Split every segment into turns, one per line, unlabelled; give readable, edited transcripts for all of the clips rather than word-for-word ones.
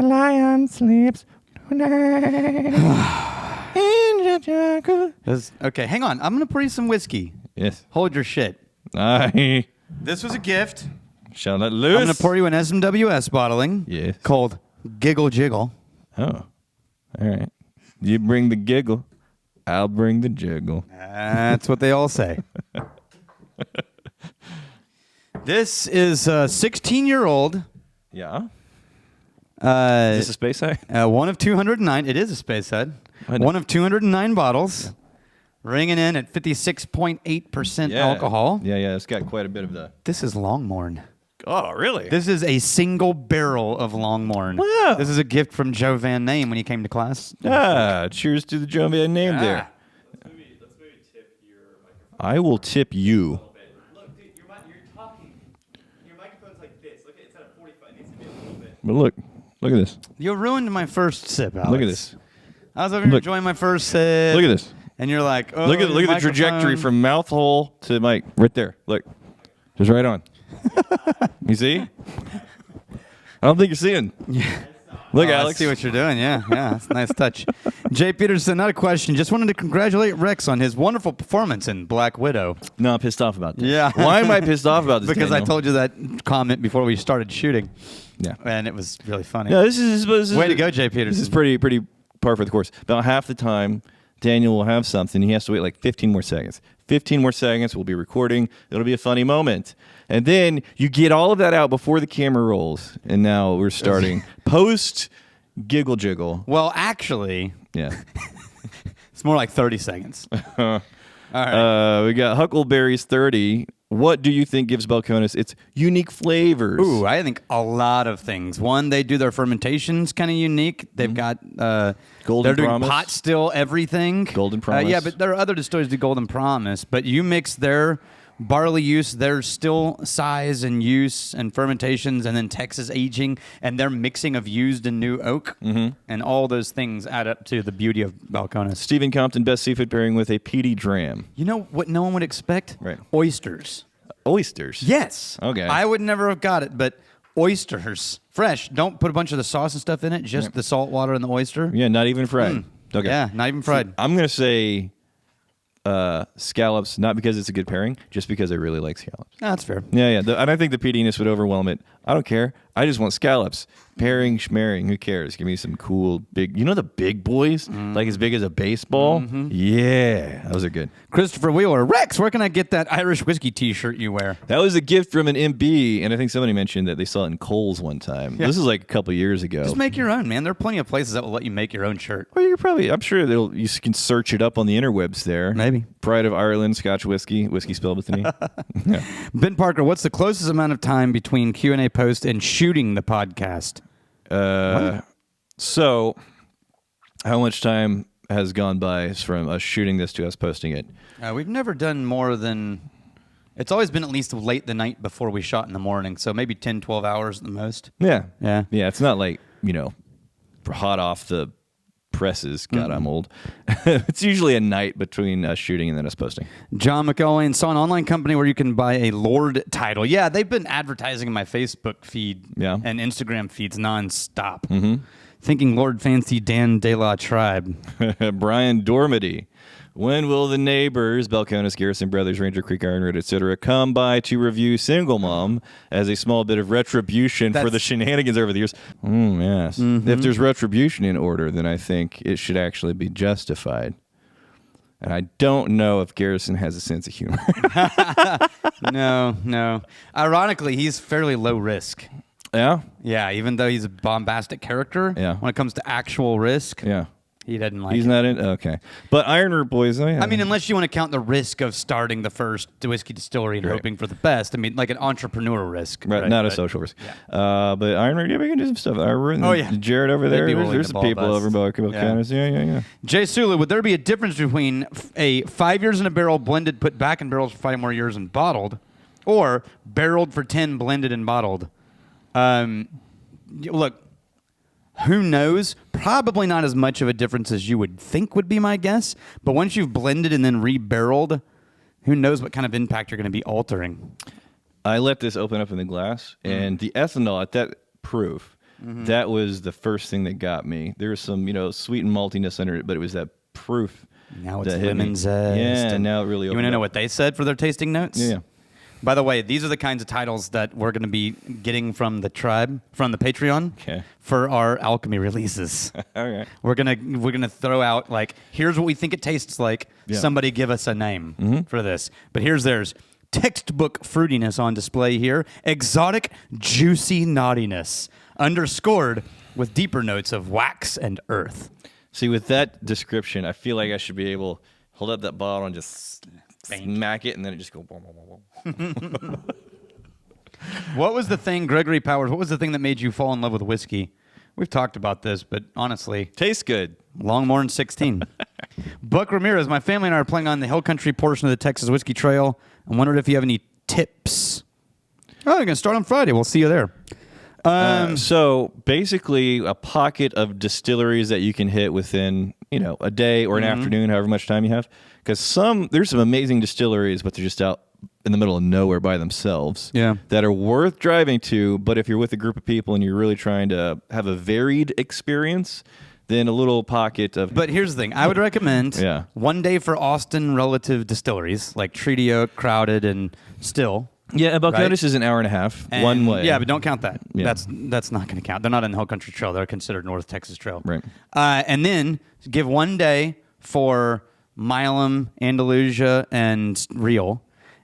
lion sleeps tonight in the jungle.
Okay, hang on. I'm going to pour you some whiskey.
Yes.
Hold your shit.
I
This was a gift.
shall not lose.
I'm going to pour you an SMWS bottling.
Yes.
Called Giggle Jiggle.
Oh, all right. You bring the giggle, I'll bring the jiggle.
That's what they all say. This is a 16-year-old.
Yeah. Is this a space side?
One of 209. It is a space head. One of 209 bottles. Ringing in at 56.8% alcohol.
Yeah. It's got quite a bit of the.
This is Longmorn.
Oh, really?
This is a single barrel of Longmorn.
Wow.
This is a gift from Joe Van Name when he came to class.
Cheers to the Joe Van Name there.
Let's maybe tip your microphone.
I will tip you.
Look, dude, you're talking. Your microphone's like this. Look, it's at a 45. It needs to be a little bit.
But look at this.
You ruined my first sip, Alex.
Look at this.
I was over here enjoying my first sip.
Look at this.
And you're like, oh,
Look at
your
the trajectory
microphone.
from mouth hole to mic. Right there. Look. Just right on. You see? I don't think you're seeing. Look,
Oh,
Alex.
I see what you're doing. Yeah. That's a nice touch. Jay Peterson, not a question. Just wanted to congratulate Rex on his wonderful performance in Black Widow.
No, I'm pissed off about this.
Yeah.
Why am I pissed off about this?
Because I
Daniel?
told you that comment before we started shooting.
Yeah.
And it was really funny.
Yeah, this is
Way to go, Jay Peterson.
This is pretty par for the course. About half the time, Daniel will have something. He has to wait like 15 more seconds. 15 more seconds. We'll be recording. It'll be a funny moment. And then you get all of that out before the camera rolls. And now we're starting post giggle jiggle.
Well, actually,
Yeah.
it's more like 30 seconds. All right.
We got Huckleberries 30. What do you think gives Balcones its unique flavors?
Ooh, I think a lot of things. One, they do their fermentations kind of unique. They've got
Golden
they're doing
Promise.
pot still everything.
Golden Promise.
Yeah, but there are other distilleries do Golden Promise. But you mix their barley use, their still size and use and fermentations, and then Texas aging, and their mixing of used and new oak, and all those things add up to the beauty of Balcones.
Stephen Compton, best seafood pairing with a peaty dram.
You know what no one would expect?
Right.
Oysters.
Oysters.
Yes.
Okay.
I would never have got it, but oysters, fresh. Don't put a bunch of the sauce and stuff in it, just the salt water and the oyster.
Yeah, not even fried. Okay.
Yeah, not even fried.
I'm going to say scallops, not because it's a good pairing, just because I really like scallops.
No, that's fair.
Yeah. And I think the peatiness would overwhelm it. I don't care. I just want scallops. Pairing, schmearing, who cares? Give me some cool big, the big boys? Like as big as a baseball? Yeah, those are good.
Christopher Wheeler, Rex, where can I get that Irish whiskey T-shirt you wear?
That was a gift from an MB, and I think somebody mentioned that they saw it in Kohl's one time.
Yeah.
This is like a couple years ago.
Just make your own, man. There are plenty of places that will let you make your own shirt.
Well, I'm sure you can search it up on the interwebs there.
Maybe.
Pride of Ireland, Scotch whiskey spelled with an E. Yeah.
Ben Parker, what's the closest amount of time between Q&A post and shooting the podcast?
So, how much time has gone by from us shooting this to us posting it?
We've never done more than... It's always been at least late the night before we shot in the morning, so maybe 10, 12 hours at the most.
Yeah.
Yeah.
Yeah, it's not like, hot off the presses. God, I'm old. It's usually a night between us shooting and then us posting.
John McElwain saw an online company where you can buy a Lord title. Yeah, they've been advertising in my Facebook feed and Instagram feeds nonstop. Mm-hmm. Thinking Lord Fancy Dan De La Tribe.
Brian Dormady. When will the neighbors, Balcones, Garrison Brothers, Ranger Creek, Iron Road, etc., come by to review Single Mom as a small bit of retribution for the shenanigans over the years? Yes.
Mm-hmm.
If there's retribution in order, then I think it should actually be justified. And I don't know if Garrison has a sense of humor.
No. Ironically, he's fairly low risk.
Yeah?
Yeah, even though he's a bombastic character, when it comes to actual risk,
Yeah.
he doesn't like
He's
it.
not in? Okay. But Iron Root Boys, oh, yeah.
I mean, unless you want to count the risk of starting the first whiskey distillery and hoping for the best. I mean, like an entrepreneurial risk.
Right, not a social risk.
Yeah.
But Iron Root, we can do some stuff. Jared over
They'd
there.
be willing
There's
to
some
ball
people
bust.
over by Balcones. Yeah.
Jay Sulu, would there be a difference between a 5 years in a barrel blended, put back in barrels for 5 more years and bottled, or barreled for 10, blended and bottled? Look, who knows? Probably not as much of a difference as you would think would be my guess. But once you've blended and then re-barreled, who knows what kind of impact you're going to be altering?
I let this open up in the glass, and the ethanol at that proof that was the first thing that got me. There was some, sweet and maltiness under it, but it was that proof.
Now it's
that hit me.
lemon zest.
Yeah,
and
now it really
You want
opened
to know
up.
what they said for their tasting notes?
Yeah.
By the way, these are the kinds of titles that we're going to be getting from the tribe, from the Patreon,
Okay.
for our alchemy releases.
All right.
We're gonna throw out like, here's what we think it tastes like.
Yeah.
Somebody give us a name for this. But here's theirs. Textbook fruitiness on display here. Exotic, juicy naughtiness, underscored with deeper notes of wax and earth.
See, with that description, I feel like I should be able to hold up that bottle and just smack it, and then it just go boom, boom, boom, boom.
What was the thing, Gregory Powers? What was the thing that made you fall in love with whiskey? We've talked about this, but honestly,
Tastes good.
Longmorn 16. Buck Ramirez, my family and I are playing on the hill country portion of the Texas Whiskey Trail. I wondered if you have any tips. Oh, you're going to start on Friday. We'll see you there.
So basically, a pocket of distilleries that you can hit within, a day or an afternoon, however much time you have. Because there's some amazing distilleries, but they're just out in the middle of nowhere by themselves.
Yeah.
That are worth driving to. But if you're with a group of people and you're really trying to have a varied experience, then a little pocket of.
But here's the thing. I would recommend
Yeah.
one day for Austin relative distilleries like Treaty Oak, Crowded, and Still.
Yeah, Balcones
Right?
is an hour and a half,
And-
one way.
Yeah, but don't count that.
Yeah.
That's not going to count. They're not in the Hill Country Trail. They're considered North Texas Trail.
Right.
And then give one day for Milam, Andalusia, and Real.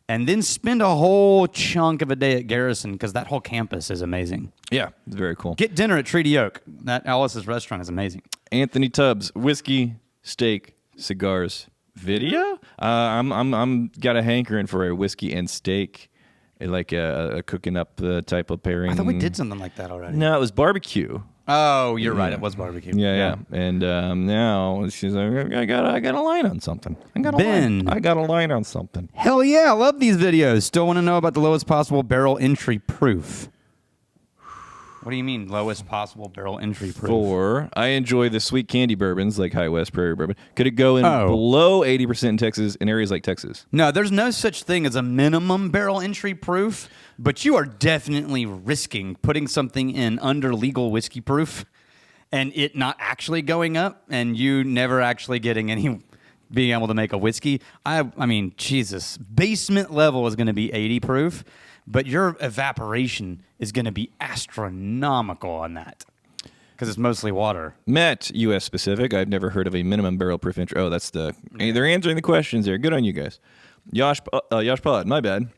And then spend a whole chunk of a day at Garrison because that whole campus is amazing.
Yeah, it's very cool.
Get dinner at Treaty Oak. That Alice's restaurant is amazing.
Anthony Tubbs, whiskey, steak, cigars, video. I'm got a hankering for a whiskey and steak, like a cooking up type of pairing.
I thought we did something like that already.
No, it was barbecue.
Oh, you're right. It was barbecue.
Yeah. And now she's like, I got a line on something. I got a line on something.
Hell yeah, I love these videos. Still want to know about the lowest possible barrel entry proof. What do you mean, lowest possible barrel entry proof?
I enjoy the sweet candy bourbons like High West Prairie Bourbon. Could it go in
Oh.
below 80% in Texas in areas like Texas?
No, there's no such thing as a minimum barrel entry proof, but you are definitely risking putting something in under legal whiskey proof and it not actually going up and you never actually getting any being able to make a whiskey. I mean, Jesus, basement level is going to be 80 proof, but your evaporation is going to be astronomical on that because it's mostly water.
Matt, U.S. specific. I've never heard of a minimum barrel proof entry. Oh, that's they're answering the questions there. Good on you guys. Yosh Pod, my bad.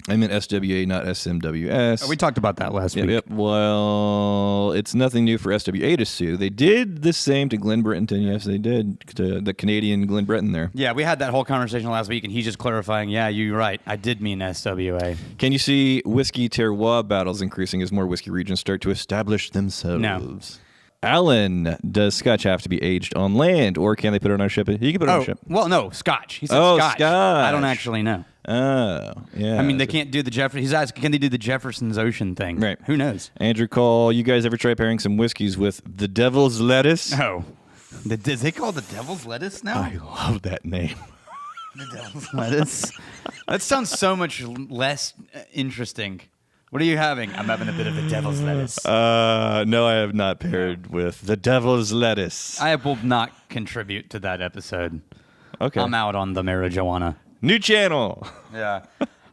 I meant SWA, not SMWS.
We talked about that last
Yep,
week.
yep. Well, it's nothing new for SWA to sue. They did the same to Glen Britton. Yes, they did to the Canadian Glen Britton there.
Yeah, we had that whole conversation last week, and he's just clarifying, yeah, you're right. I did mean SWA.
Can you see whiskey terroir battles increasing as more whiskey regions start to establish themselves? Alan, does Scotch have to be aged on land, or can they put it on a ship? You can put it on a ship.
Well, no, Scotch. He said
Oh,
Scotch. I don't
Scotch.
actually know.
Oh, yeah.
I mean, they can't do the Jefferson. He's asking, can they do the Jefferson's Ocean thing?
Right.
Who knows?
Andrew Cole, you guys ever try pairing some whiskeys with the devil's lettuce?
Oh. Is they call the devil's lettuce now?
I love that name.
The devil's lettuce? That sounds so much less interesting. What are you having? I'm having a bit of the devil's lettuce.
No, I have not paired with the devil's lettuce.
I will not contribute to that episode.
Okay.
I'm out on the marijuana.
New channel.
Yeah.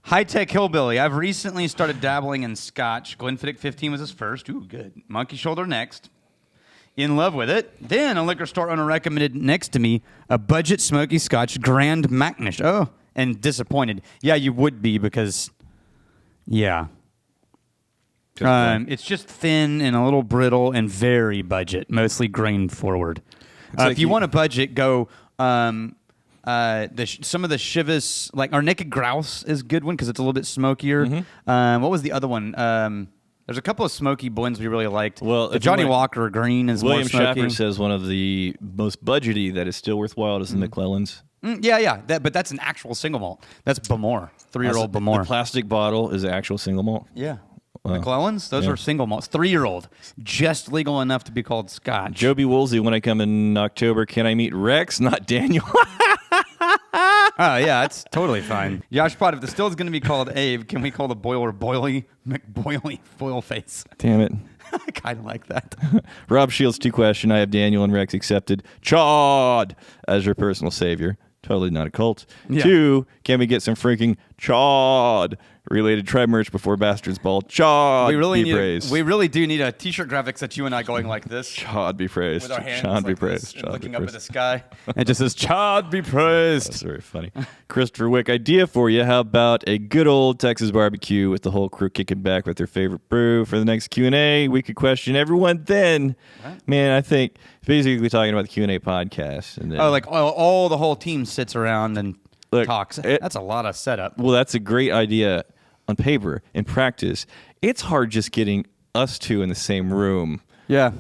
High Tech Hillbilly. I've recently started dabbling in Scotch. Glenfiddich 15 was his first. Ooh, good. Monkey Shoulder next. In love with it. Then a liquor store owner recommended next to me a budget smoky Scotch Grand Macnish. Oh, and disappointed. Yeah, you would be because, yeah. It's just thin and a little brittle and very budget, mostly grain forward.
like
If you
you-
want a budget, go some of the Chivas, like our Naked Grouse is a good one because it's a little bit smokier. What was the other one? There's a couple of smoky blends we really liked.
Well,
the
if you
Johnny
want-
Walker Green is
William
more smoky.
Schaffer says one of the most budgety that is still worthwhile is the McClellan's.
Yeah. But that's an actual single malt. That's Bamor, 3-year-old
The
Bamor.
plastic bottle is an actual single malt.
Yeah.
Wow.
McClellan's, those
Yeah.
are single malts. 3-year-old. Just legal enough to be called Scotch.
Joby Woolsey, when I come in October, can I meet Rex, not Daniel?
Oh, yeah, it's totally fine. Josh Pod, if the still is going to be called Abe, can we call the boiler Boily McBoily Foil Face?
Damn it.
I kind of like that.
Rob Shields, 2 question. I have Daniel and Rex accepted Chad as your personal savior. Totally not a cult.
Yeah.
2, can we get some freaking Chad related tribe merch before Bastards Ball? Chad be praised.
We really do need a t-shirt graphics that you and I going like this.
Chad be praised.
With our hands
Chad be
like
praised.
this, and
Chad
looking
be
up at
praised.
the sky. It just says, Chad be praised.
That's very funny. Christopher Wick, idea for you. How about a good old Texas barbecue with the whole crew kicking back with their favorite brew for the next Q&A? We could question everyone then. Man, I think basically talking about the Q&A podcast. And then,
Oh, like all the whole team sits around and
Look,
talks. That's a lot of setup.
well, that's a great idea on paper. In practice, it's hard just getting us two in the same room.
Yeah.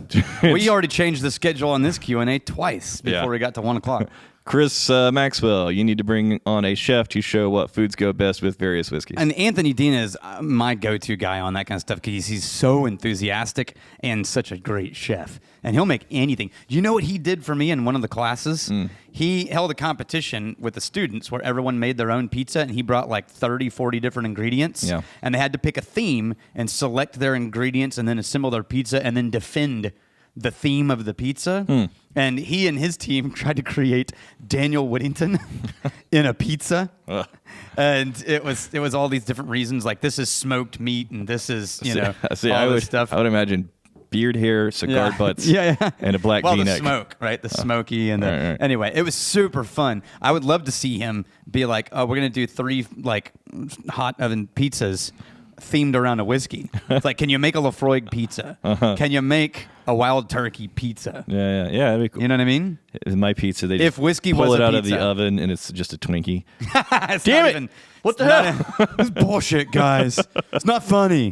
We already changed the schedule on this Q&A twice before
Yeah.
we got to 1 o'clock.
Chris Maxwell, you need to bring on a chef to show what foods go best with various whiskeys.
And Anthony Dean is my go-to guy on that kind of stuff because he's so enthusiastic and such a great chef. And he'll make anything. You know what he did for me in one of the classes? He held a competition with the students where everyone made their own pizza, and he brought like 30, 40 different ingredients.
Yeah.
And they had to pick a theme and select their ingredients and then assemble their pizza and then defend the theme of the pizza. And he and his team tried to create Daniel Whittington in a pizza. And it was all these different reasons, like this is smoked meat and this is,
See,
all
I
this
would,
stuff.
I would imagine beard hair, cigar butts, and a black
well,
V-neck.
the smoke, right? The smoky and the
right.
anyway, it was super fun. I would love to see him be like, "Oh, we're gonna do 3 like hot oven pizzas themed around a whiskey." It's like, can you make a Lafroig pizza? Can you make a wild turkey pizza?
Yeah, that'd be cool.
You know what I mean?
It's my pizza, they
If
just
whiskey
pull
was
it
a
out of the
pizza.
oven and it's just a Twinkie.
It's
Damn
not
it!
even-
What the
it's
hell?
not- It's bullshit, guys. It's not funny.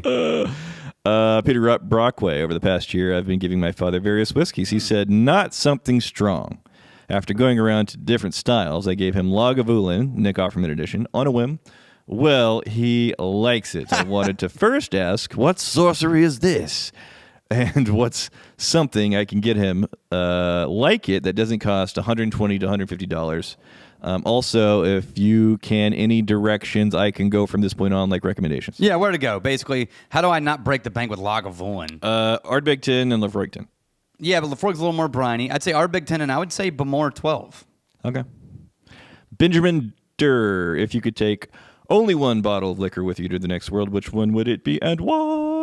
Peter Brockway, over the past year, I've been giving my father various whiskeys. He said, not something strong. After going around to different styles, I gave him Lagavulin, Nick Offerman edition, on a whim. Well, he likes it. I wanted to first ask, what sorcery is this? And what's something I can get him like it that doesn't cost $120 to $150? Also, if you can, any directions I can go from this point on, like recommendations.
Yeah, where to go? Basically, how do I not break the bank with Lagavulin?
Ardbegton and Lafroigton.
Yeah, but Lafroig's a little more briny. I'd say Ardbeg 10, and I would say Bamor 12.
Okay. Benjamin Durr, if you could take only one bottle of liquor with you to the next world, which one would it be and why?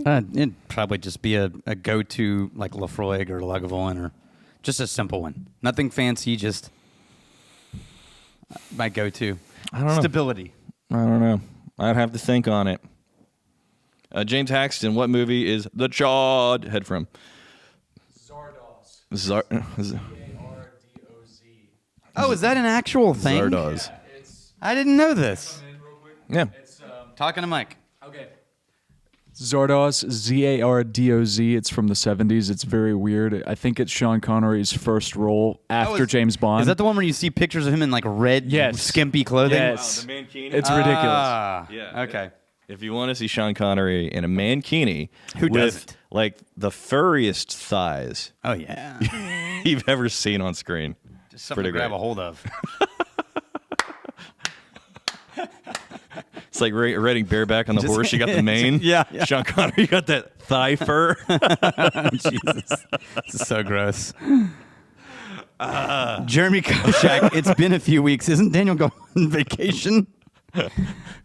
It'd probably just be a go-to like Lafroig or Lagavulin or just a simple one. Nothing fancy, just my go-to.
I don't know.
Stability.
I don't know. I'd have to think on it. James Haxton, what movie is The Chad head from?
Zardoz.
Zardoz.
A-R-D-O-Z.
Oh, is that an actual thing?
Zardoz.
It's
I didn't know this.
in real quick.
Yeah.
It's
Talking to Mike.
okay. Zardoz, Z-A-R-D-O-Z. It's from the 70s. It's very weird. I think it's Sean Connery's first role after James Bond.
Is that the one where you see pictures of him in like red,
Yes.
skimpy clothing?
Yes.
Wow, the mankini?
It's ridiculous.
Ah,
Yeah.
Okay.
If you want to see Sean Connery in a mankini
Who
with
doesn't?
like the furriest thighs
Oh yeah.
you've ever seen on screen.
Just something to
Pretty
grab
great.
a hold of.
It's like riding bareback on the horse. You got the mane.
Yeah.
Sean Connery, you got that thigh fur.
Jesus. This is so gross. Jeremy Koshak, it's been a few weeks. Isn't Daniel going on vacation?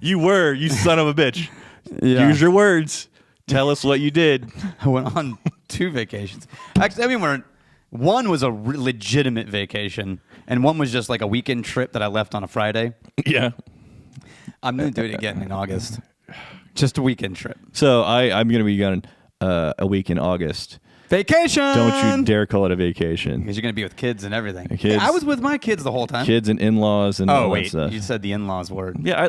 You son of a bitch.
Yeah.
Use your words. Tell us what you did.
I went on 2 vacations. Actually, I mean, one was a legitimate vacation, and one was just like a weekend trip that I left on a Friday.
Yeah.
I'm going to do it again in August. Just a weekend trip.
So I'm going to be gone a week in August.
Vacation!
Don't you dare call it a vacation.
Because you're going to be with kids and everything.
Kids.
I was with my kids the whole time.
Kids and in-laws and
Oh,
all that
wait.
stuff.
You said the in-laws word.
Yeah, I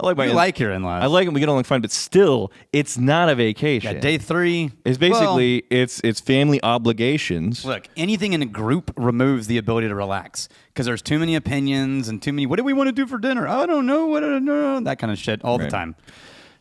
like my
You like your in-laws.
I like them. We get along fine, but still, it's not a vacation.
Yeah, day 3.
It's basically it's family obligations.
Look, anything in a group removes the ability to relax because there's too many opinions and too many. What do we want to do for dinner? I don't know. That kind of shit all the
Right.
time.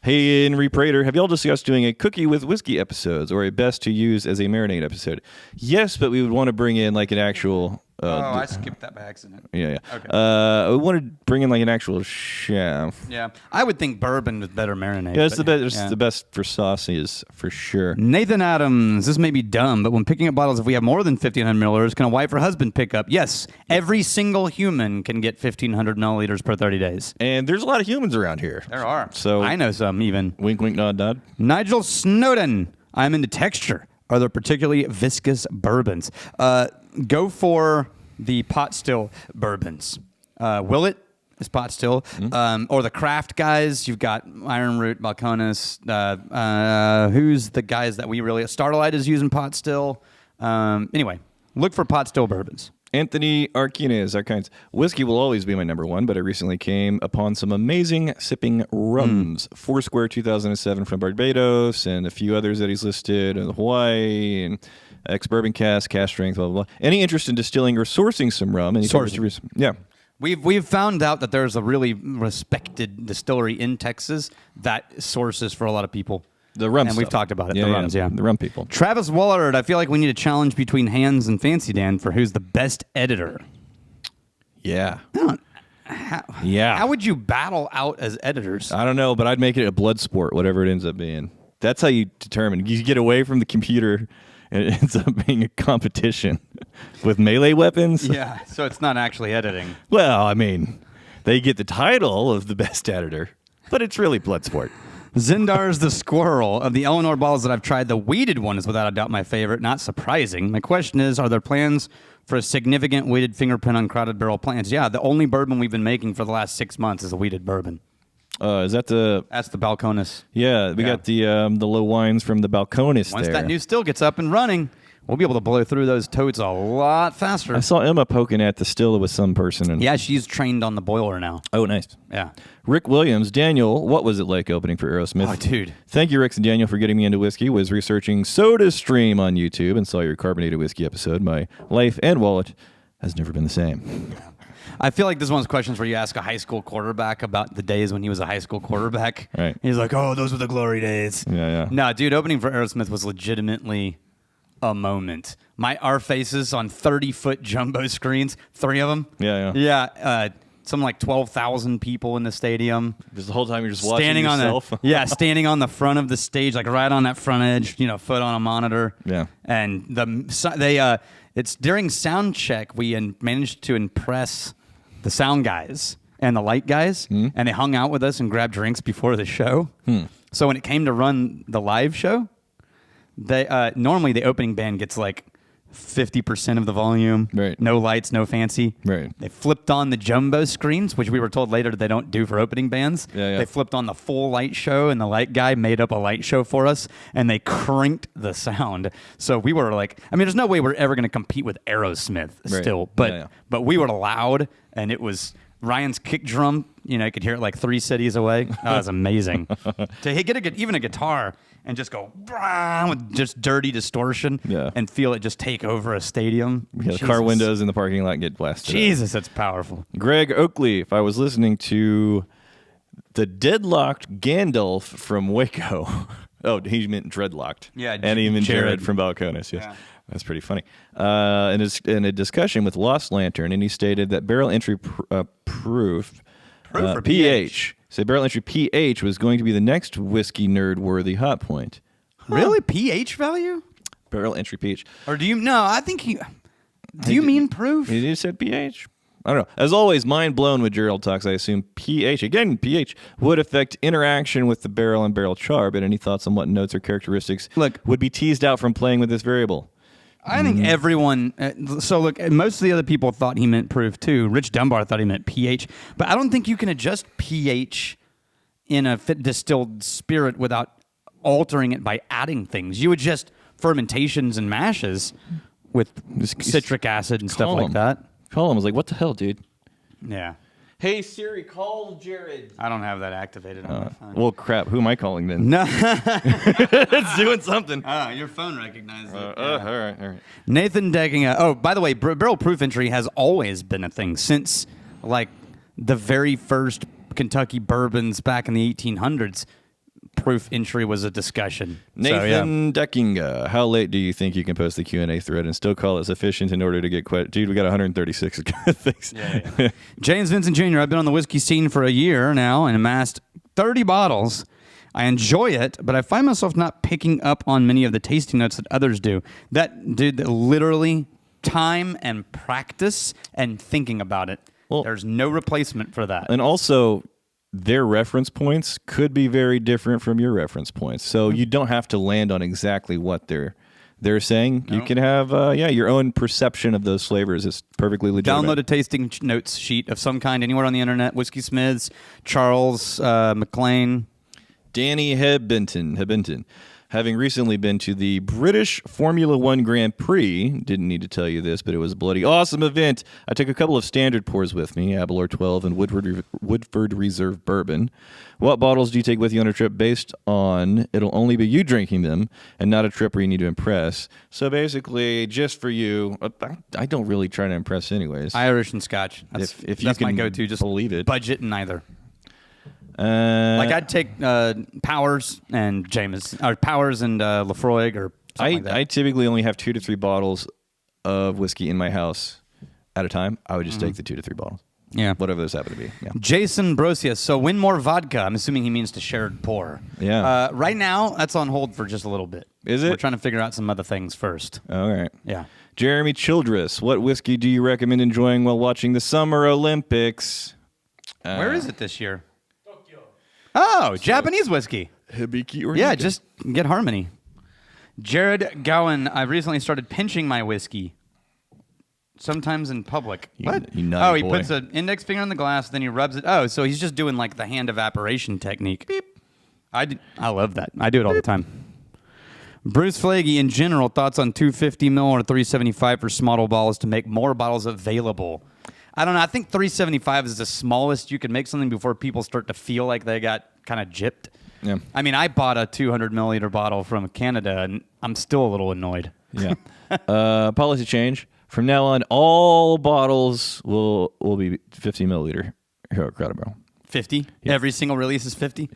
Hey, Henry Prater, have y'all discussed doing a cookie with whiskey episodes or a best to use as a marinade episode? Yes, but we would want to bring in like an actual
I skipped that by accident.
Yeah.
Okay.
We wanted to bring in like an actual chef.
Yeah, I would think bourbon with better marinade.
Yeah, it's the
but,
best. It's
yeah.
the best for sauces for sure.
Nathan Adams, this may be dumb, but when picking up bottles, if we have more than 1,500 milliliters, can a wife or husband pick up? Yes, every single human can get 1,500 milliliters per 30 days.
And there's a lot of humans around here.
There are.
So
I know some even.
wink, wink, nod, nod.
Nigel Snowden, I'm into texture. Are there particularly viscous bourbons? Go for the pot still bourbons. Willet is pot still. Or the craft guys. You've got Iron Root, Balcones. Who's the guys that we really... Starlight is using pot still. Anyway, look for pot still bourbons.
Anthony Arquines, our kinds. Whiskey will always be my number one, but I recently came upon some amazing sipping rums. Foursquare 2007 from Barbados, and a few others that he's listed in Hawaii, and ex-bourbon cask strength, blah, blah, blah. Any interest in distilling or sourcing some rum? Yeah.
We've found out that there's a really respected distillery in Texas that sources for a lot of people.
The rum
And we've
stuff.
talked about it.
Yeah,
the
yeah,
rums, yeah.
The rum people.
Travis Wallard, I feel like we need a challenge between Hands and Fancy Dan for who's the best editor.
Yeah.
How
Yeah.
would you battle out as editors?
I don't know, but I'd make it a blood sport, whatever it ends up being. That's how you determine. You get away from the computer, and it ends up being a competition with melee weapons.
Yeah, so it's not actually editing.
Well, I mean, they get the title of the best editor, but it's really blood sport.
Zindar's the Squirrel. Of the Eleanor bottles that I've tried, the weeded one is without a doubt my favorite. Not surprising. My question is, are there plans for a significant weeded fingerprint on crowded barrel plants? Yeah, the only bourbon we've been making for the last 6 months is a weeded bourbon.
Is that the...
That's the Balcones.
Yeah, we got the low wines from the Balcones
Once
there.
that new still gets up and running, we'll be able to blow through those totes a lot faster.
I saw Emma poking at the still with some person. And,
Yeah, she's trained on the boiler now.
Oh, nice.
Yeah.
Rick Williams, Daniel, what was it like opening for Aerosmith?
Oh, dude.
Thank you, Rick and Daniel, for getting me into whiskey. Was researching SodaStream on YouTube and saw your carbonated whiskey episode. My life and wallet has never been the same.
I feel like this is one of those questions where you ask a high school quarterback about the days when he was a high school quarterback.
Right.
He's like, oh, those were the glory days.
Yeah.
No, dude, opening for Aerosmith was legitimately a moment. Our faces on 30-foot jumbo screens, 3 of them.
Yeah.
Yeah, something like 12,000 people in the stadium.
Just the whole time you're just watching
Standing on
yourself.
standing on the front of the stage, like right on that front edge, foot on a monitor.
Yeah.
And it's during sound check we managed to impress the sound guys and the light guys, and they hung out with us and grabbed drinks before the show. So when it came to run the live show, they normally the opening band gets like 50% of the volume.
Right.
No lights, no fancy.
Right.
They flipped on the jumbo screens, which we were told later they don't do for opening bands.
Yeah.
They flipped on the full light show, and the light guy made up a light show for us, and they cranked the sound. So we were like, there's no way we're ever going to compete with Aerosmith still,
Right.
but we were loud, and it was Ryan's kick drum. You could hear it like 3 cities away. That was amazing. To get even a guitar and just go with just dirty distortion, and feel it just take over a stadium.
Yeah, the car windows in the parking lot get blasted.
Jesus, that's powerful.
Greg Oakley, if I was listening to the deadlocked Gandalf from Waco. Oh, he meant dreadlocked.
Yeah,
and he meant
Jared.
Jared from Balcones. Yes.
Yeah.
That's pretty funny. In a discussion with Lost Lantern, and he stated that barrel entry proof
or
pH. So barrel entry pH was going to be the next whiskey nerd worthy hot point.
Really? pH value?
Barrel entry pH.
Or do you... No, I think he... Do you mean proof?
He just said pH. I don't know. As always, mind blown with Gerald talks. I assume pH, again, pH, would affect interaction with the barrel and barrel char, but any thoughts on what notes or characteristics would be teased out from playing with this variable?
I think everyone... so look, most of the other people thought he meant proof too. Rich Dunbar thought he meant pH. But I don't think you can adjust pH in a distilled spirit without altering it by adding things. You adjust fermentations and mashes with citric acid and stuff like that.
Call him. I was like, what the hell, dude?
Yeah.
Hey, Siri, call Jared.
I don't have that activated on my phone.
Well, crap. Who am I calling then?
No.
It's doing something.
Oh, your phone recognized it.
All right.
Nathan Decking. Oh, by the way, barrel proof entry has always been a thing since, like, the very first Kentucky bourbons back in the 1800s. proof entry was a discussion.
Nathan Deckinga, how late do you think you can post the Q&A thread and still call it sufficient in order to get Dude, we got 136 things.
James Vincent Jr., I've been on the whiskey scene for a year now and amassed 30 bottles. I enjoy it, but I find myself not picking up on many of the tasting notes that others do. That literally time and practice and thinking about it.
Well,
there's no replacement for that.
And also, their reference points could be very different from your reference points. So you don't have to land on exactly what they're saying. You can have your own perception of those flavors. It's perfectly legitimate.
Download a tasting notes sheet of some kind anywhere on the internet. Whiskey Smiths, Charles McLean.
Danny Hebinton. Having recently been to the British Formula One Grand Prix, didn't need to tell you this, but it was a bloody awesome event. I took a couple of standard pours with me, Aberlour 12 and Woodford Reserve Bourbon. What bottles do you take with you on a trip based on it'll only be you drinking them and not a trip where you need to impress? So basically, just for you, I don't really try to impress anyways.
Irish and Scotch. That's,
If you
that's my
can
go-to. Just
believe it.
budget in either. Like I'd take Powers and Jameson, or Powers and Lafroig, or something like that.
I typically only have 2 to 3 bottles of whiskey in my house at a time. I would just take the 2 to 3 bottles.
Yeah.
Whatever those happen to be. Yeah.
Jason Brosius. So win more vodka. I'm assuming he means to shared pour.
Yeah.
Right now, that's on hold for just a little bit.
Is it?
We're trying to figure out some other things first.
All right.
Yeah.
Jeremy Childress, what whiskey do you recommend enjoying while watching the Summer Olympics?
Where is it this year? Oh, Japanese whiskey.
Hibiki or
Yeah,
Nika?
just get Harmony. Jared Gowan, I've recently started pinching my whiskey. Sometimes in public. What?
you naughty
Oh, he
boy.
puts an index finger in the glass, then he rubs it. Oh, so he's just doing like the hand evaporation technique. Beep. I love that. I do it all the time. Bruce Flagey, in general, thoughts on 250 ml or 375 for small bottles to make more bottles available. I don't know. I think 375 is the smallest you can make something before people start to feel like they got kind of gypped.
Yeah.
I mean, I bought a 200 milliliter bottle from Canada, and I'm still a little annoyed.
Yeah. Policy change. From now on, all bottles will be 50 milliliter Hero Crowder Barrel.
50? Every single release is 50?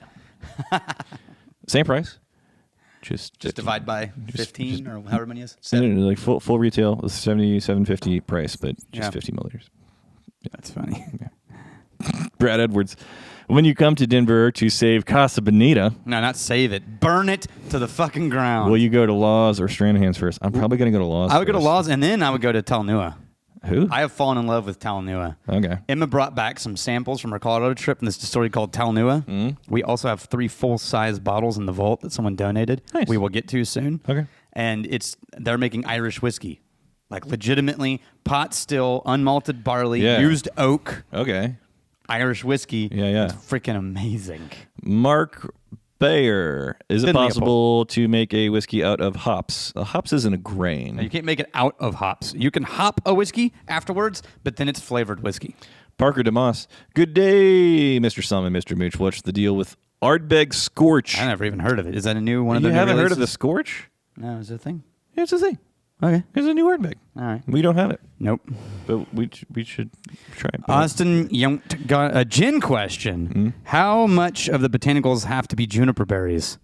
Same price. Just
Divide by 15 or however many is?
No, like full retail, $77.50 price, but just
Yeah.
50 milliliters.
That's funny.
Brad Edwards, when you come to Denver to save Casa Bonita,
No, not save it. Burn it to the fucking ground.
will you go to Laws or Stranahan's first? I'm probably going to go to Laws.
I would go to
first.
Laws, and then I would go to Talnua.
Who?
I have fallen in love with Talnua.
Okay.
Emma brought back some samples from her Colorado trip in this distillery called Talnua. We also have 3 full-size bottles in the vault that someone donated.
Nice.
We will get to soon.
Okay.
And they're making Irish whiskey. Like legitimately pot still, unmalted barley,
Yeah.
used oak,
Okay.
Irish whiskey.
Yeah.
It's freaking amazing.
Mark Bayer, is it
Fiddly
possible to make a whiskey out of hops? Hops isn't a grain.
Now, you can't make it out of hops. You can hop a whiskey afterwards, but then it's flavored whiskey.
Parker DeMoss, good day, Mr. Summon, Mr. Mooch. What's the deal with Ardbeg Scorch?
I never even heard of it. Is that a new one of
You
the new
haven't heard of the
releases?
Scorch?
No, is it a thing?
Yeah, it's a thing.
Okay.
It's a new Ardbeg.
All right.
We don't have it,
Nope.
but we should try it.
Austin Yount got a gin question. How much of the botanicals have to be juniper berries?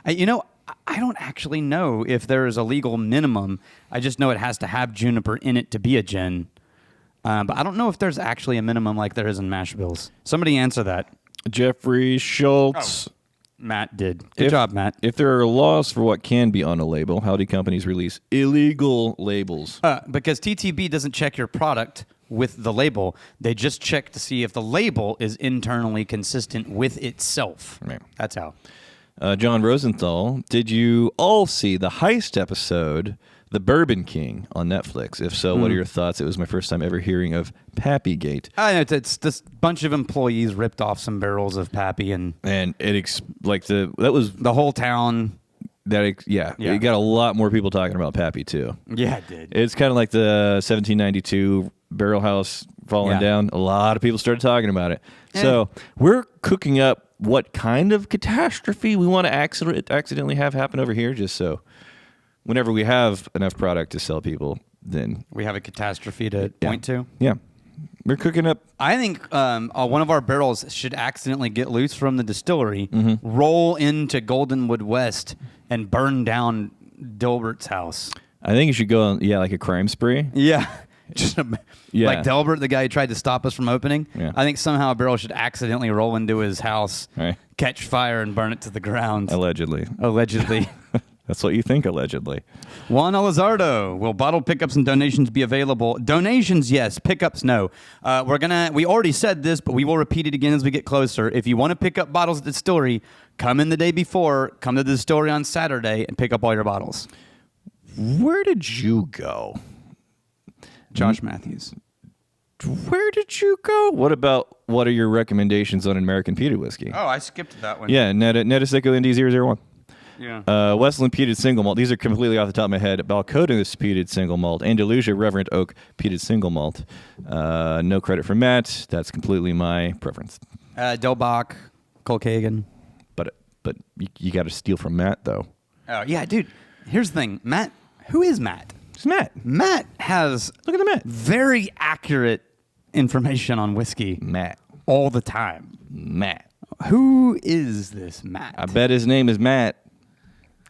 I don't actually know if there is a legal minimum. I just know it has to have juniper in it to be a gin. But I don't know if there's actually a minimum like there is in mash bills. Somebody answer that.
Jeffrey Schultz.
Matt did. Good job, Matt.
If there are laws for what can be on a label, how do companies release illegal labels?
Because TTB doesn't check your product with the label. They just check to see if the label is internally consistent with itself.
Right.
That's how.
John Rosenthal, did you all see the heist episode, The Bourbon King, on Netflix? If so, what are your thoughts? It was my first time ever hearing of Pappygate.
I know it's this bunch of employees ripped off some barrels of Pappy, and
And that was
the whole town.
Yeah. You got a lot more people talking about Pappy too.
Yeah, it did.
It's kind of like the 1792 barrel house falling
Yeah.
down. A lot of people started talking about it. So we're cooking up what kind of catastrophe we want to accidentally have happen over here, just so whenever we have enough product to sell people, then
We have a catastrophe to point to.
yeah. We're cooking up.
I think one of our barrels should accidentally get loose from the distillery,
Mm-hmm.
roll into Goldenwood West, and burn down Dilbert's house.
I think you should go on, like a crime spree.
Yeah. Just
Yeah.
like Delbert, the guy who tried to stop us from opening.
Yeah.
I think somehow a barrel should accidentally roll into his house,
Right.
catch fire, and burn it to the ground.
Allegedly.
Allegedly.
That's what you think, allegedly.
Juan Elizardo, will bottle pickups and donations be available? Donations, yes. Pickups, no. We already said this, but we will repeat it again as we get closer. If you want to pick up bottles at the distillery, come in the day before, come to the distillery on Saturday, and pick up all your bottles.
Where did you go?
Josh Matthews.
Where did you go? What are your recommendations on American peated whiskey?
Oh, I skipped that one.
Yeah, Netaseco Indy 001.
Yeah.
Westland peated single malt. These are completely off the top of my head. Balcones peated single malt. Andalusia Reverend Oak peated single malt. No credit for Matt. That's completely my preference.
Del Bach, Colkagan.
But you got to steal from Matt though.
Oh, yeah, dude. Here's the thing. Matt, who is Matt?
It's Matt.
Matt has
Look at the Matt.
very accurate information on whiskey
Matt.
all the time.
Matt.
Who is this Matt?
I bet his name is Matt.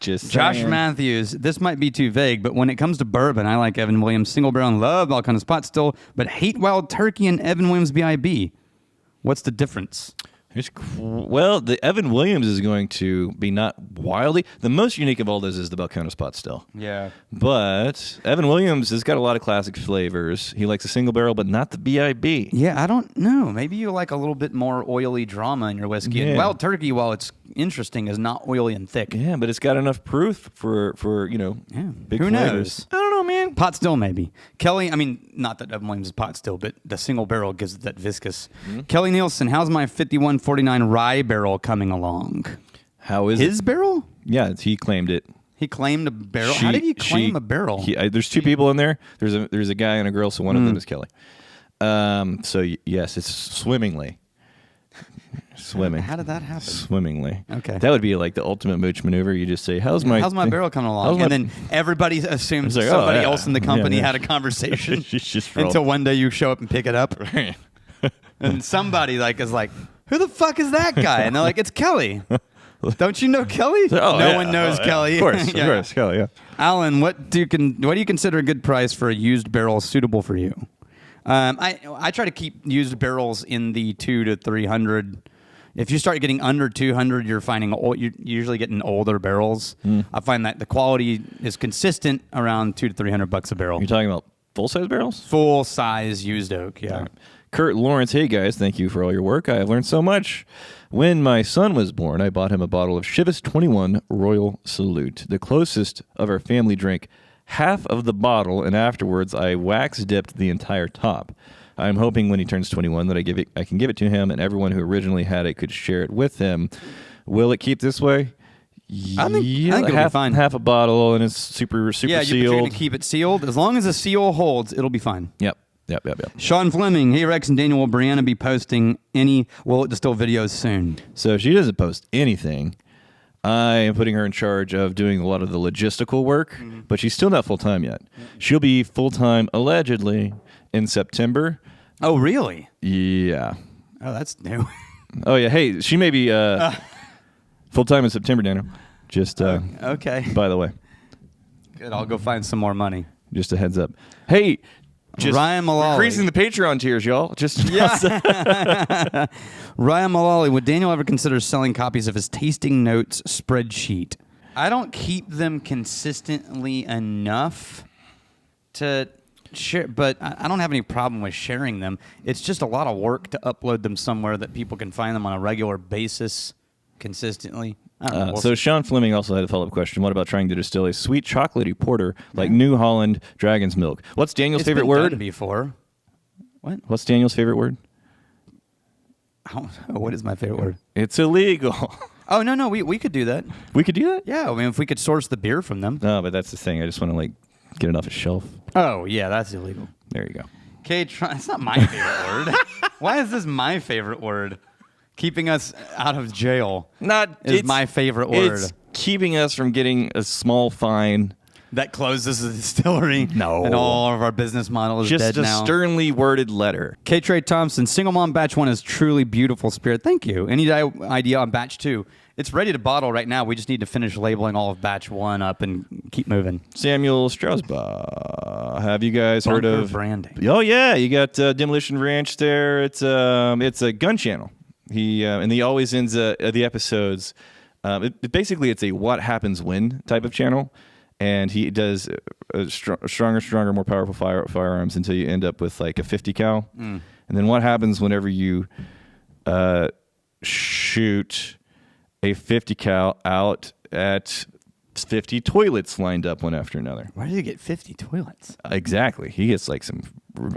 Just
Josh
saying.
Matthews. This might be too vague, but when it comes to bourbon, I like Evan Williams single barrel and love Balcones Pot Still, but hate Wild Turkey and Evan Williams BIB. What's the difference?
Well, the Evan Williams is going to be not wildly. The most unique of all those is the Balcones Pot Still.
Yeah.
But Evan Williams has got a lot of classic flavors. He likes a single barrel, but not the BIB.
Yeah, I don't know. Maybe you like a little bit more oily drama in your whiskey.
Yeah.
And Wild Turkey, while it's interesting, is not oily and thick.
Yeah, but it's got enough proof for
Yeah.
big
Who
flavors.
knows?
I don't know, man.
Pot still, maybe. Kelly, I mean, not that Evan Williams is pot still, but the single barrel gives it that viscous. Kelly Nielsen, how's my 5149 rye barrel coming along?
How is
His
it?
barrel?
Yeah, he claimed it.
He claimed a barrel. How did he claim a barrel?
There's two people in there. There's a guy and a girl, so one of them is Kelly. Yes, it's swimmingly. Swimming.
How did that happen?
Swimmingly.
Okay.
That would be like the ultimate mooch maneuver. You just say, "How's my
barrel coming along?"
how's my-
And then everybody assumes
It's like,
somebody
oh, yeah.
else in the company
Yeah, yeah.
had a conversation
Just
until one day you show up and pick it up, and somebody is like, "Who the fuck is that guy?" And they're like, "It's Kelly." Don't you know Kelly?
Oh,
no
yeah.
one knows
Oh, yeah.
Kelly.
Of course,
Yeah.
of course, Kelly. Yeah.
Alan, what do you consider a good price for a used barrel suitable for you? I try to keep used barrels in the 200 to 300. If you start getting under 200, you're you're usually getting older barrels. I find that the quality is consistent around $200 to $300 a barrel.
You're talking about full size barrels?
Full size used oak. Yeah.
Kurt Lawrence, hey guys, thank you for all your work. I have learned so much. When my son was born, I bought him a bottle of Chivas 21 Royal Salute, the closest of our family drink. Half of the bottle, and afterwards I wax dipped the entire top. I'm hoping when he turns 21 that I can give it to him, and everyone who originally had it could share it with him. Will it keep this way?
I think it'll be fine.
Half a bottle, and it's super
Yeah, you're
sealed.
going to keep it sealed. As long as the seal holds, it'll be fine.
Yep.
Sean Fleming, hey Rex and Daniel, will Brianna be posting any Will It Distill videos soon?
So if she doesn't post anything, I am putting her in charge of doing a lot of the logistical work, but she's still not full-time yet. She'll be full-time, allegedly, in September.
Oh, really?
Yeah.
Oh, that's new.
Oh, yeah. Hey, she may be full-time in September, Daniel. Just,
Okay.
by the way,
Good. I'll go find some more money.
just a heads up. Hey, just
Ryan Mullally.
increasing the Patreon tiers, y'all. Just
Ryan Mullally, would Daniel ever consider selling copies of his tasting notes spreadsheet? I don't keep them consistently enough to share, but I don't have any problem with sharing them. It's just a lot of work to upload them somewhere that people can find them on a regular basis consistently. I don't know. We'll
So Sean Fleming also had a follow-up question. What about trying to distill a sweet chocolatey porter like New Holland Dragon's Milk? What's Daniel's
It's
favorite
been
word?
done before. What?
What's Daniel's favorite word?
I don't know. What is my favorite word?
It's illegal.
Oh, no, we could do that.
We could do that?
Yeah, I mean, if we could source the beer from them.
No, but that's the thing. I just want to get it off a shelf.
Oh, yeah, that's illegal.
There you go.
Okay, it's not my favorite word. Why is this my favorite word? Keeping us out of jail is my favorite word.
It's keeping us from getting a small fine.
that closes the distillery.
No.
And all of our business model is
Just
dead
a
now.
sternly worded letter.
K. Trey Thompson, Single Mom Batch 1 is truly beautiful spirit. Thank you. Any idea on Batch 2? It's ready to bottle right now. We just need to finish labeling all of Batch 1 up and keep moving.
Samuel Strasbaugh. Have you guys heard
Bunker
of
branding?
Oh yeah, you got Demolition Ranch there. It's a gun channel. He always ends the episodes. Basically, it's a what happens when type of channel, and he does stronger, more powerful firearms until you end up with like a 50 cal, and then what happens whenever you shoot a 50 cal out at 50 toilets lined up one after another.
Where did you get 50 toilets?
Exactly. He gets like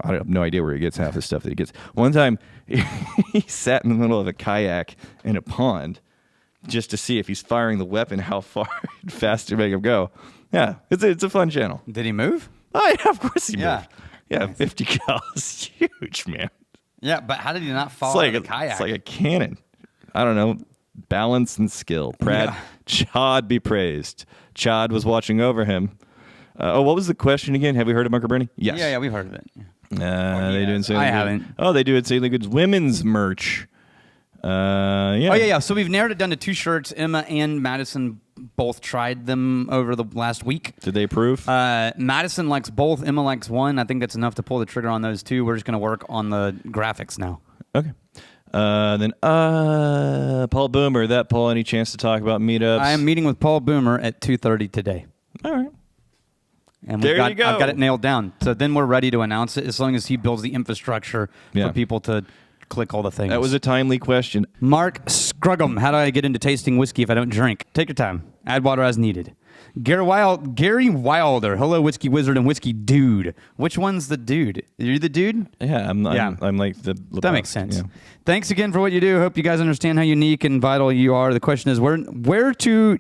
I have no idea where he gets half the stuff that he gets. One time he sat in the middle of a kayak in a pond just to see if he's firing the weapon, how far fast to make him go. Yeah, it's a fun channel.
Did he move?
Oh yeah, of course he
Yeah.
moved. Yeah, 50 cal is huge, man.
Yeah, but how did he not fall out of the kayak?
It's like a cannon. I don't know. Balance and skill.
Yeah.
Chad be praised. Chad was watching over him. What was the question again? Have we heard of Bunker Bernie? Yes.
Yeah, we've heard of it.
They do Insanely
I
Good.
haven't.
Oh, they do Insanely Good's women's merch. Yeah.
Oh, yeah. So we've narrowed it down to 2 shirts. Emma and Madison both tried them over the last week.
Did they approve?
Madison likes both. Emma likes one. I think that's enough to pull the trigger on those 2. We're just going to work on the graphics now.
Okay. Then Paul Boomer. That Paul, any chance to talk about meetups?
I am meeting with Paul Boomer at 2:30 today.
All right.
And
There you go.
I've got it nailed down. So then we're ready to announce it as long as he builds the infrastructure
Yeah.
for people to click all the things.
That was a timely question.
Mark Scruggum, how do I get into tasting whiskey if I don't drink? Take your time. Add water as needed. Gary Wilder, hello, whiskey wizard and whiskey dude. Which one's the dude? Are you the dude?
Yeah, I'm like the.
That makes sense.
Yeah.
Thanks again for what you do. Hope you guys understand how unique and vital you are. The question is, where do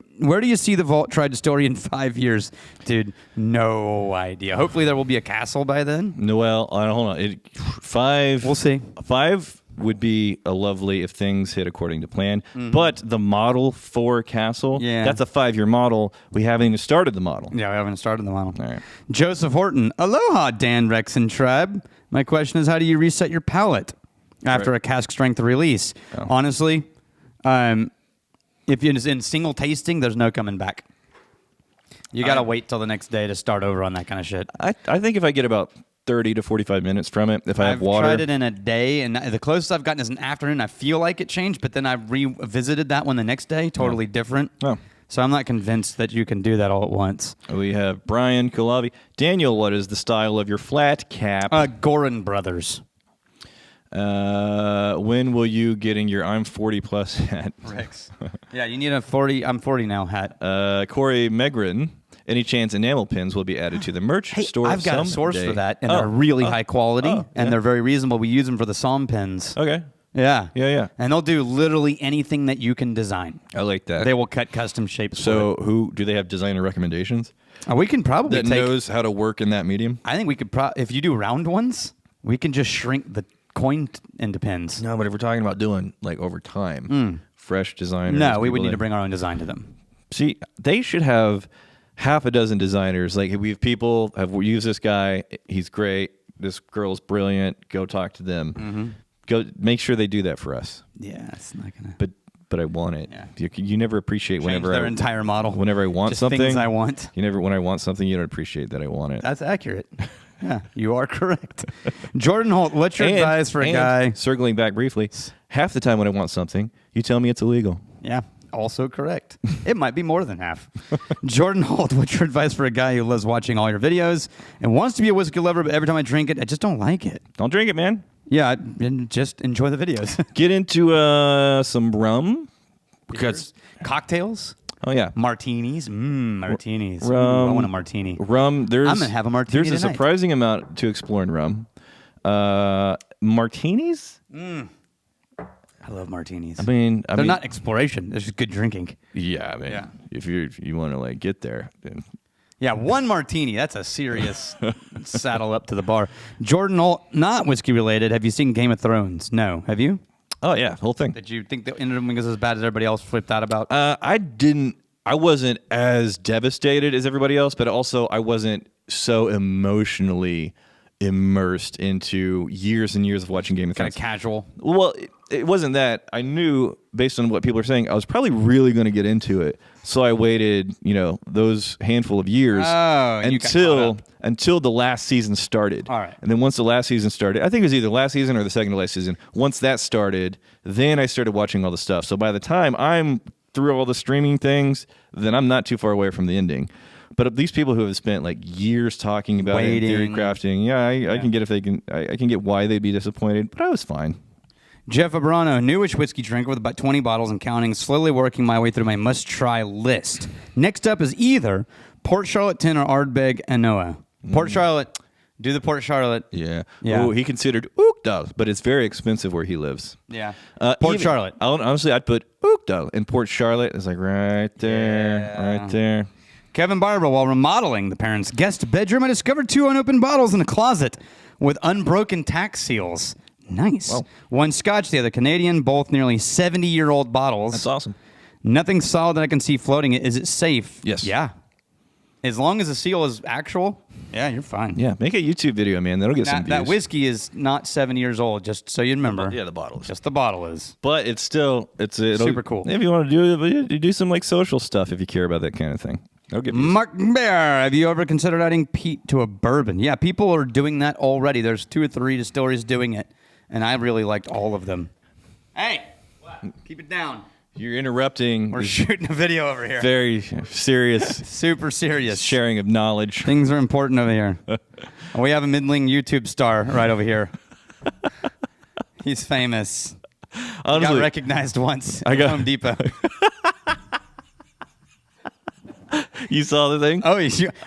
you see the Vault Tried Distillery in 5 years, dude? No idea. Hopefully there will be a castle by then.
Noel, hold on. 5.
We'll see.
5 would be a lovely if things hit according to plan. But the model for Castle,
Yeah.
that's a 5-year model. We haven't even started the model.
Yeah, we haven't started the model.
All right.
Joseph Horton, aloha, Dan Rex and Tribe. My question is, how do you reset your palate after
Right.
a cask strength release?
Oh.
Honestly, if you're in single tasting, there's no coming back. You got to wait till the next day to start over on that kind of shit.
I think if I get about 30 to 45 minutes from it, if I have
I've
water.
tried it in a day, and the closest I've gotten is an afternoon. I feel like it changed, but then I revisited that one the next day, totally different.
Oh.
So I'm not convinced that you can do that all at once.
We have Brian Kalavi. Daniel, what is the style of your flat cap?
Gorin Brothers.
When will you getting your I'm 40 plus hat?
Rex. Yeah, you need a 40. I'm 40 now hat.
Corey Megrin. Any chance enamel pins will be added to the merch store?
I've got a source
someday?
for that, and they're really high quality, and
yeah.
they're very reasonable. We use them for the Psalm pins.
Okay.
Yeah.
Yeah.
And they'll do literally anything that you can design.
I like that.
They will cut custom shapes.
So, who do they have designer recommendations
we can probably
that
take.
knows how to work in that medium?
I think we could if you do round ones, we can just shrink the coin into pins.
No, but if we're talking about doing like over time, fresh designers.
No, we would
people
need to
that-
bring our own design to them.
See, they should have half a dozen designers. Like we have people have used this guy. He's great. This girl's brilliant. Go talk to them. Go make sure they do that for us.
Yeah, it's not gonna.
But I want it.
Yeah.
You never appreciate
Change
whenever
their
I,
entire model.
Whenever I want
Just
something,
things I want.
You never when I want something, you don't appreciate that I want it.
That's accurate. Yeah, you are correct. Jordan Holt, what's your advice for a guy?
Circling back briefly, half the time when I want something, you tell me it's illegal.
Yeah, also correct. It might be more than half. Jordan Holt, what's your advice for a guy who loves watching all your videos and wants to be a whiskey lover, but every time I drink it, I just don't like it?
Don't drink it, man.
Yeah, just enjoy the videos.
Get into some rum because
Cocktails?
oh yeah,
Martinis? Martinis. Ooh,
Rum.
I want a martini.
rum. There's
I'm gonna have a martini
There's a
tonight.
surprising amount to explore in rum. Martinis.
I love martinis.
I mean,
They're not exploration. They're just good drinking.
Yeah, I mean,
Yeah.
if you want to like get there, then
Yeah, one martini. That's a serious saddle up to the bar. Jordan Holt, not whiskey related. Have you seen Game of Thrones? No. Have you?
oh yeah, whole thing.
Did you think the ending was as bad as everybody else flipped out about?
I didn't I wasn't as devastated as everybody else, but also I wasn't so emotionally immersed into years and years of watching Game of
Kind
Thrones.
of casual.
Well, it wasn't that. I knew based on what people are saying, I was probably really going to get into it. So I waited, those handful of years
Oh, and you got caught
until the last season started.
All right.
And then once the last season started, I think it was either last season or the second to last season. Once that started, then I started watching all the stuff. So by the time I'm through all the streaming things, then I'm not too far away from the ending. But these people who have spent like years talking about it,
Waiting.
theory crafting, I can get if they can. I can get why they'd be disappointed, but I was fine.
Jeff Abrano, newish whiskey drinker with about 20 bottles and counting, slowly working my way through my must-try list. Next up is either Port Charlotte 10 or Ardbeg Anoa. Port Charlotte, do the Port Charlotte.
Yeah.
Yeah.
Oh, he considered Oakdale, but it's very expensive where he lives.
Yeah. Port Charlotte.
Honestly, I'd put Oakdale and Port Charlotte. It's like right there,
Yeah.
right there.
Kevin Barber, while remodeling the parents' guest bedroom, I discovered 2 unopened bottles in a closet with unbroken tax seals. Nice.
Wow.
One Scotch, the other Canadian, both nearly 70-year-old bottles.
That's awesome.
Nothing solid that I can see floating. Is it safe?
Yes.
Yeah. As long as the seal is actual, yeah, you're fine.
Yeah, make a YouTube video, man. That'll get some
That
views.
whiskey is not 7 years old, just so you remember.
Yeah, the bottle is.
Just the bottle is.
But it's still it'll,
Super cool.
If you want to do some like social stuff, if you care about that kind of thing, I'll give you.
Mark Bear, have you ever considered adding peat to a bourbon? Yeah, people are doing that already. There's 2 or 3 distilleries doing it, and I really liked all of them. Hey, keep it down.
You're interrupting.
We're
this
shooting a video over here.
very serious
Super serious.
sharing of knowledge.
Things are important over here. We have a middling YouTube star right over here. He's famous. He
Honestly,
got recognized once
I
at
got-
Home Depot.
you saw the thing.
Oh,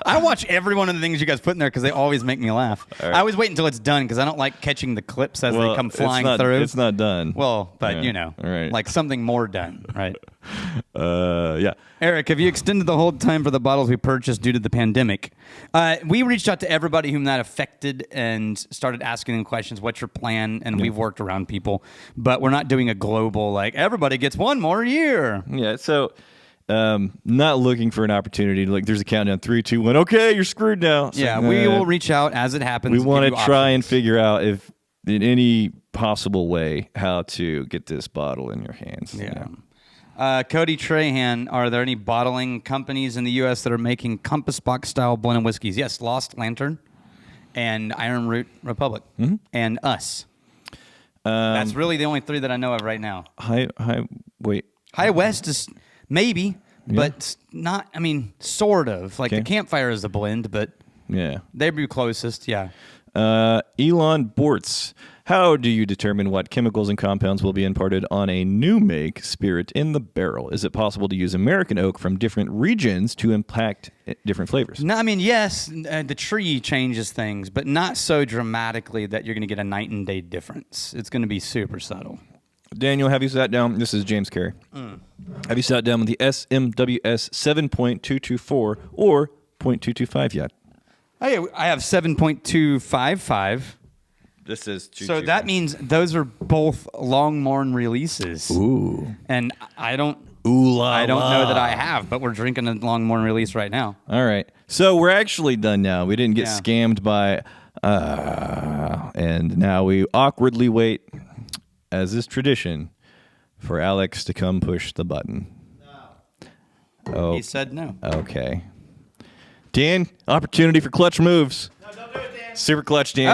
I watch every one of the things you guys put in there because they always make me laugh.
All right.
I always wait until it's done because I don't like catching the clips as
Well,
they come flying
it's not,
through.
It's not done.
Well, but
Yeah. All right.
like something more done, right?
Yeah.
Eric, have you extended the hold time for the bottles we purchased due to the pandemic? We reached out to everybody whom that affected and started asking them questions. What's your plan? And we've worked around people, but we're not doing a global like everybody gets 1 more year.
Yeah. So, not looking for an opportunity to like. There's a countdown. 3, 2, 1. Okay, you're screwed now. It's
Yeah,
like,
we
nah.
will reach out as it happens.
We
and
want
give
to
you
try and
options.
figure out if, in any possible way, how to get this bottle in your hands.
Yeah. Cody Trahan, are there any bottling companies in the U.S. that are making Compass Box style blended whiskeys? Yes, Lost Lantern and Iron Root Republic and us. That's really the only 3 that I know of right now.
Wait.
High West is maybe, but not. I mean, sort of. Like
Okay.
the Campfire is a blend, but
Yeah.
they'd be closest. Yeah.
Elon Bortz. How do you determine what chemicals and compounds will be imparted on a new make spirit in the barrel? Is it possible to use American oak from different regions to impact different flavors?
No, I mean, yes, the tree changes things, but not so dramatically that you're going to get a night and day difference. It's going to be super subtle.
Daniel, have you sat down? This is James Carey. Have you sat down with the SMWS 7.224 or 0.225 yet?
I have 7.255.
This is
So that means those are both Longmorn releases.
Ooh.
And I don't
Ooh la
I don't
la.
know that I have, but we're drinking a Longmorn release right now.
All right. So we're actually done now. We didn't get
Yeah.
scammed by, and now we awkwardly wait, as is tradition, for Alex to come push the button. No.
He said no.
Okay. Dan, opportunity for clutch moves.
No, don't do it, Dan.
Super clutch, Dan.